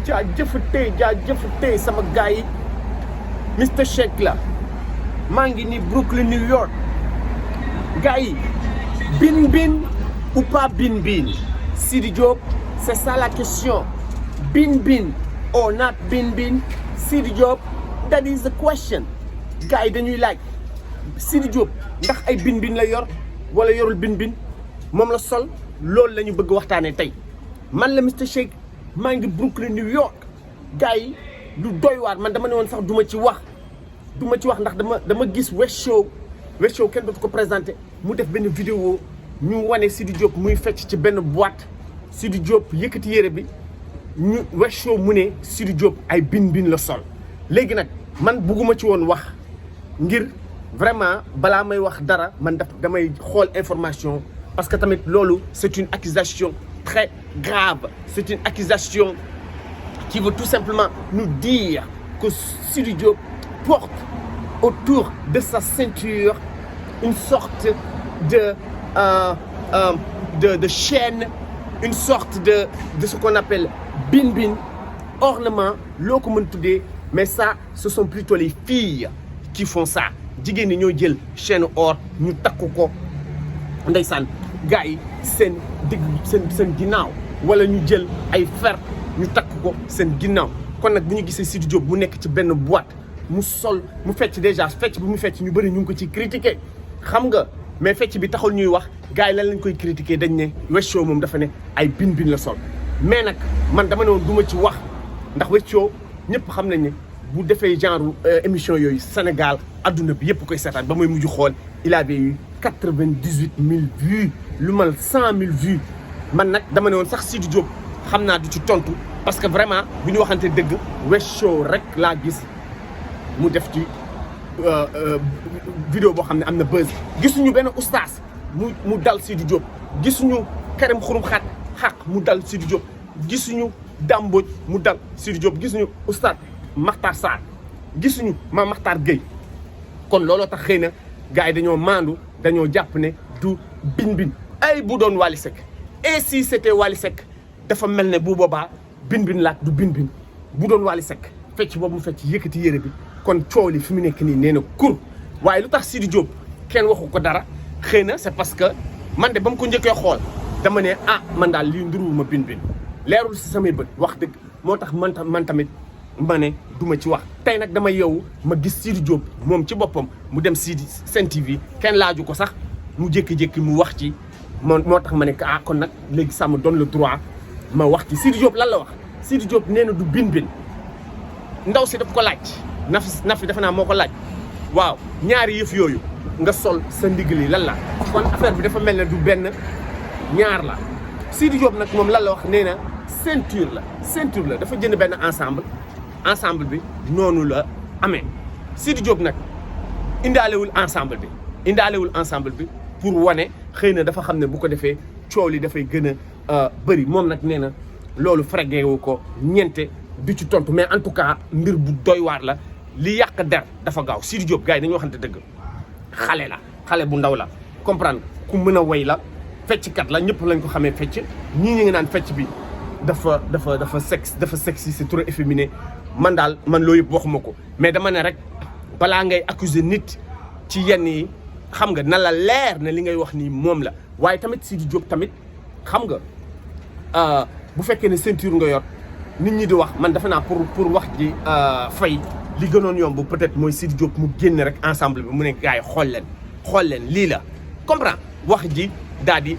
jaajëfatee sama gars yi Mister Shake la maa ngi ni Brooklyn New York gars yi bin ou pas bin Sidi Diop c'est ça la question bin or not bin Sidi Diop that is the question gars yi dañuy laaj Sidi Diop ndax ay bin la yor wala yorul bin moom la sol loolu la ñu bëgg waxtaanee tey man la Mister Shake maa ngi Brooklyn New York gars yi lu doy waar man dama ne woon sax du ma ci wax ndax dama gis West Show kenn dootu ko présenté mu def benn vidéo ñu wane Sidi Diop muy fecc ci benn boîte Sidi Diop yëkkati yére bi ñu West Show mu ne Sidi Diop ay bin la sol léegi nag man bugguma ci woon wax ngir vraiment balaa may wax dara man damay xool information parce que tamit loolu c'est une accusation très grave c'est une accusation qui veut tout simplement nous dire que Sidi Diop porte autour de sa ceinture une sorte de chaîne, une sorte de ce qu'on appelle bin ornement loo ko mën tuddee mais ça ce sont plutôt les filles qui font ça jigéen ñi ñoo jël chaîne or ñu takku ko ndeysaan gars yi seen digg seen ginnaaw wala ñu jël ay fer ñu takk ko seen ginnaaw kon nag bu ñu gisee Sidi Diop mu nekk ci benn boîte mu sol mu fecc déjà fecc bi mu fecc ñu bëri ñu ngi ko ci critiquer xam nga mais fecc bi taxul ñuy wax gars yi lan lañ koy critiquer dañ ne West Show moom dafa ne ay bin la sol mais nag man dama ne woon du ma ci wax ndax West Show ñëpp xam nañ ne bu defee genre émission yooyu Sénégal adduna bi yëpp koy seetaan ba mooy mujj xool il avait eu 98 000 vues lu mal 100 000 vues man nag dama ne woon sax Sidi Diop xam naa du ci tontu parce que vraiment bu ñu waxante dëgg West Show rek laa gis mu def ci vidéo boo xam ne am na buzz gisuñu benn oustaz mu dal Sidi Diop gisuñu Karim Xurum Xaq mu dal Sidi Diop gisuñu Damboj mu dal Sidi Diop gisuñu oustaz Makhtar Sarr gisuñu ma Makhtar Gueye kon looloo tax xëy na gars yi dañoo maandu dañoo jàpp ne du bin ay bu doon Wally Seck et si c'était Wally Seck dafa mel ne bu boobaa bin laat du bin bu doon Wally Seck fecc boobu mu fecc yëkkati yére bi kon coow li fi mu nekk nii nee na kur waaye lu tax Sidi Diop kenn waxu ko dara xëy na c'est parce que man de ba mu ko njëkkee xool dama ne man daal lii nduruwuma bin leerul si samay bët wax dëgg moo tax man tamit ma ne du ma ci wax tey nag dama yow ma gis Sidi Diop moom ci boppam mu dem Sen TV kenn laaju ko sax mu jékki-jékki mu wax ci moo tax ma ne kon nag léegi ça me donne le droit ma wax ci Sidi Diop lan la wax Sidi Diop nee na du bin ndaw si daf ko laaj Nafi defe naa moo ko laaj waaw ñaari yëf yooyu nga sol sa ndigg li lan la kon affaire bi dafa mel ne du benn ñaar la Sidi Diop nag moom lan la wax nee na ceinture la dafa jënd benn ensemble bi noonu la amee Sidi Diop nag indaalewul ensemble bi pour wane xëy na dafa xam ne bu ko defee coow li dafay gën a bëri moom nag nee na loolu frégué wu ko ñeente du ci tontu mais en tout cas mbir bu doy waar la li yàq der dafa gaaw Sidi Diop gars yi dañu waxante dëgg xale bu ndaw la comprendre ku mën a way la fecckat la ñëpp lañ ko xamee fecc ñii ñu ngi naan fecc bi dafa sexy c'est trop efféminé man loolu yëpp waxuma ko mais dama ne rek balaa ngay accuser nit ci yenn yi xam nga na la leer ne li ngay wax nii moom la waaye tamit Sidi Diop tamit xam nga bu fekkee ne ceinture nga yor nit ñi di wax man defe naa pour wax ji fay li gënoon yomb peut-être mooy Sidi Diop mu génn rek ensemble bi mu ne gars yi xool leen lii la comprend wax ji daal di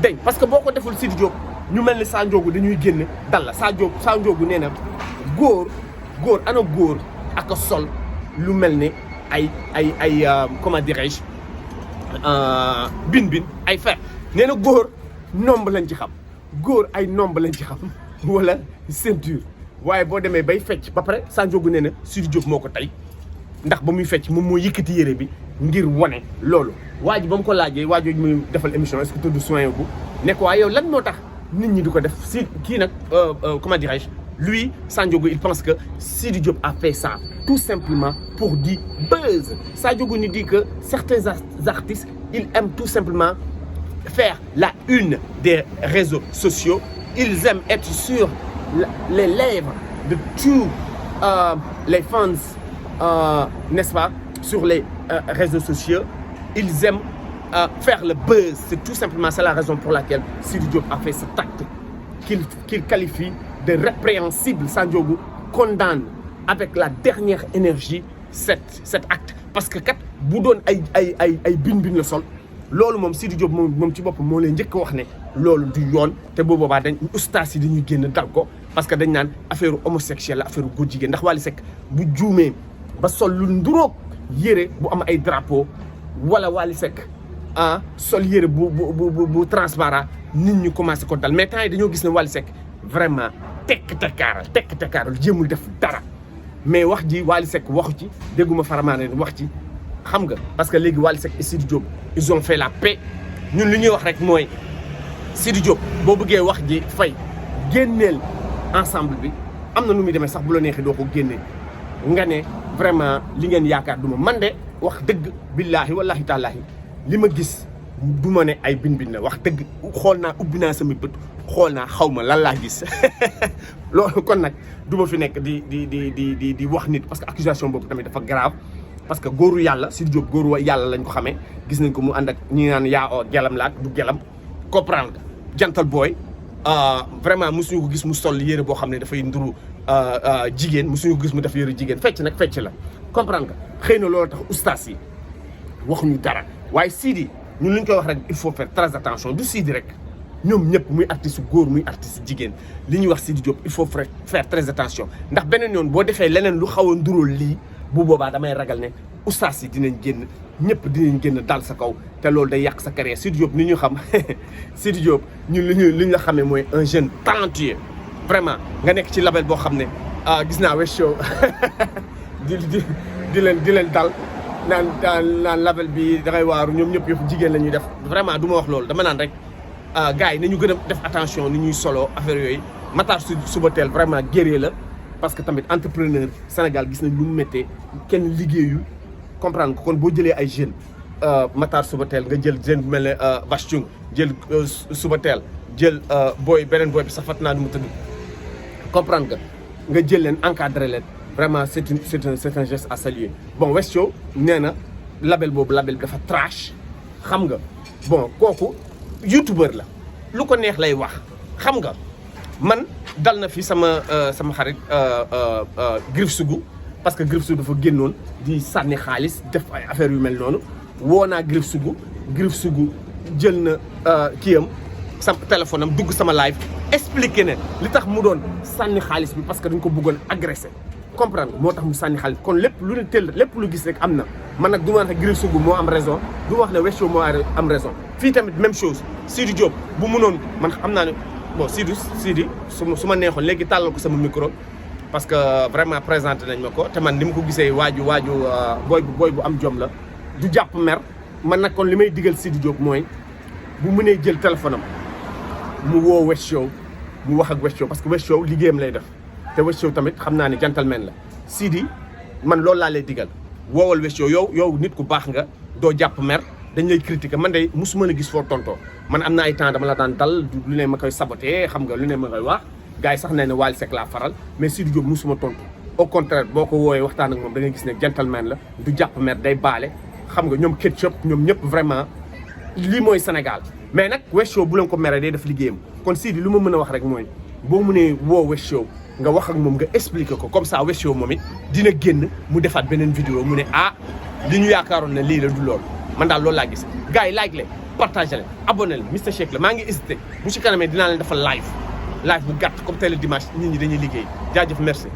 dañ parce que boo ko deful Sidi Diop ñu mel ni Sa Ndiogou dañuy génn dal la Sa Ndiogou nee na góor ana góor ak sol lu mel ni ay comment dirais-je bin ay fer nee na góor nomb lañ ci xam wala ceinture waaye boo demee bay fecc ba pare Sa Ndiogou nee na Sidi Diop moo ko tey ndax ba muy fecc moom moo yëkkati yére bi ngir wane loolu waa ji ba mu ko laajee waa jooju muy defal émission est-ce que tudd soin bu ne ko waaye yow lan moo tax nit ñi di ko def si kii nag comment dirais-je lui Sa Ndiogou il pense que Sidi Diop a fait ça tout simplement pour du buzz. Sa Ndiogou nous dit que certains artistes ils aiment tout simplement faire la une des réseaux sociaux. Ils aiment être sur les lèvres de tous les fans, n'est-ce pas, sur les réseaux sociaux. Ils aiment faire le buzz. C'est tout simplement ça la raison pour laquelle Sidi Diop a fait cet acte qu'il qualifie de répréhensible. Sandiogou condamne avec la dernière énergie cet acte. Parce que kat bu doon ay bin le sol loolu moom Sidi Diop moom ci boppam moo leen njëkk a wax ne loolu du yoon te boo boobaa dañ ustaas yi dañuy génn dal ko parce que dañ naan affaire homosexuelle la affaire góor jigéen ndax Wally Seck bu juumee ba sol lu nduróog yére bu am ay drapeau wala Wally Seck sol yére bu transparent nit ñi commencé ko dal mais temps yi dañoo gis ne Wally Seck vraiment tekk tekkaaral jéemul def dara mais wax ji Wally Seck waxu ci dégguma Faramaane wax ci xam nga parce que léegi Wally Seck et Sidi Diop ils ont fait la paix ñun li ñuy wax rek mooy Sidi Diop boo bëggee wax ji fay génneel ensemble bi am na nu muy demee sax bu la neexee doo ko génnee nga ne vraiment li ngeen yaakaar du ma man de wax dëgg billaahi wallaahi taalaahi li ma gis du ma ne ay bin la wax dëgg xool naa ubbi naa sama bët xool naa xaw ma lan laa gis loolu kon nag du ma fi nekk di wax nit parce que accusation boobu tamit dafa grave parce que góoru yàlla Sidi Diop góoru yàlla lañ ko xamee gis nañ ko mu ànd ak ñi naan yaa oo gelam laak du gelam comprendre nga jantal booy vraiment mosuñu ko gis mu sol yére boo xam ne dafay nduru jigéen mosuñu ko gis mu def yére jigéen fecc nag fecc la comprendre nga xëy na loolu tax ustaas yi waxuñu dara waaye Sidi ñun li ñu koy wax rek il faut faire très attention du Sidi rek ñoom ñëpp muy artiste góor muy artiste jigéen li ñuy wax Sidi Diop il faut faire très attention ndax beneen yoon boo defee leneen lu xaw a nduróol lii bu boobaa damay ragal ne ustaas yi dinañ génn ñëpp dinañ génn dal sa kaw te loolu day yàq sa carrière Sidi Diop ni ñu xam Sidi Diop ñun li ñu la xamee mooy un jeune talentueux vraiment nga nekk ci label boo xam ne gis naa Wes Show di leen dal naan label bi dangay waaru ñoom ñëpp yëpp jigéen la ñuy def vraiment du ma wax loolu dama naan rek gars yi nañu gën a def attention ni ñuy solo affaire yooyu Matar Subatel vraiment guerrier la parce que tamit entrepreneur Sénégal gis nañ lu mu méttee kenn liggéeyu comprendre ko kon boo jëlee ay jeunes Matar Subatel nga jël jeune bu mel ne Bass Thioung jël Subatel jël beneen booy bi sax fat naa nu mu tëdd comprendre nga jël leen encadré leen vraiment c'est un geste à saluer bon Wes Show nee na label boobu label bi dafa trash xam nga bon kooku youtubeur la lu ko neex lay wax xam nga man dal na fi sama xarit Griff Sougou parce que Griff Sougou dafa génnoon di sànni xaalis def ay affaire yu mel noonu woo naa Griff Sougou jël na kiyam sama téléphone am dugg sama live expliqué ne li tax mu doon sànni xaalis bi parce que dañ ko bëggoon agressé comprendre moo tax mu sànni xaalis kon lépp lu ne teel lépp lu gis rek am na man nag du ma wax ne Griff Sougou moo am raison du ma wax ne Wes Show moo am raison fii tamit même chose Sidi Diop bu mënoon man xam naa ne bon Sidi su ma neexoon léegi tàllal ko sama micro parce que vraiment présenté nañ ma ko te man ni ma ko gisee waaju booy bu am jom la du jàpp mer man nag kon li may digal Sidi Diop mooy bu mënee jël téléphone am mu woo Wes Show mu wax ak Wes Show parce que Wes Show liggéeyam lay def te Wes Show tamit xam naa ne gentleman la Sidi man loolu laa lay digal woowal Wes Show yow nit ku baax nga doo jàpp mer dañ lay critiquer man de musuma la gis foo tontoo man am na ay temps dama la daan dal lu ne ma koy saboté xam nga lu ne ma koy wax gars yi sax nee na Wally Seck laa faral mais Sidi Diop musuma tontu au contraire boo ko woowee waxtaan ak moom da ngay gis ne gentleman la du jàpp mer day baale xam nga ñoom Ketchup ñoom ñëpp vraiment lii mooy Sénégal mais nag Wes Show bu leen ko meree day def liggéeyam kon Sidi lu ma mën a wax rek mooy boo mënee woo Wes Show nga wax ak moom nga expliquer ko comme ça Wes Show moom it dina génn mu defaat beneen vidéo mu ne li ñu yaakaaroon ne lii la du loolu man daal loolu laa gis gars yi like leen partagé leen abonné leen Mister Shake la maa ngi hésité bu ci kanamee dinaa leen defal live bu gàtt comme tey le dimanche nit ñi dañuy liggéey jaajëf merci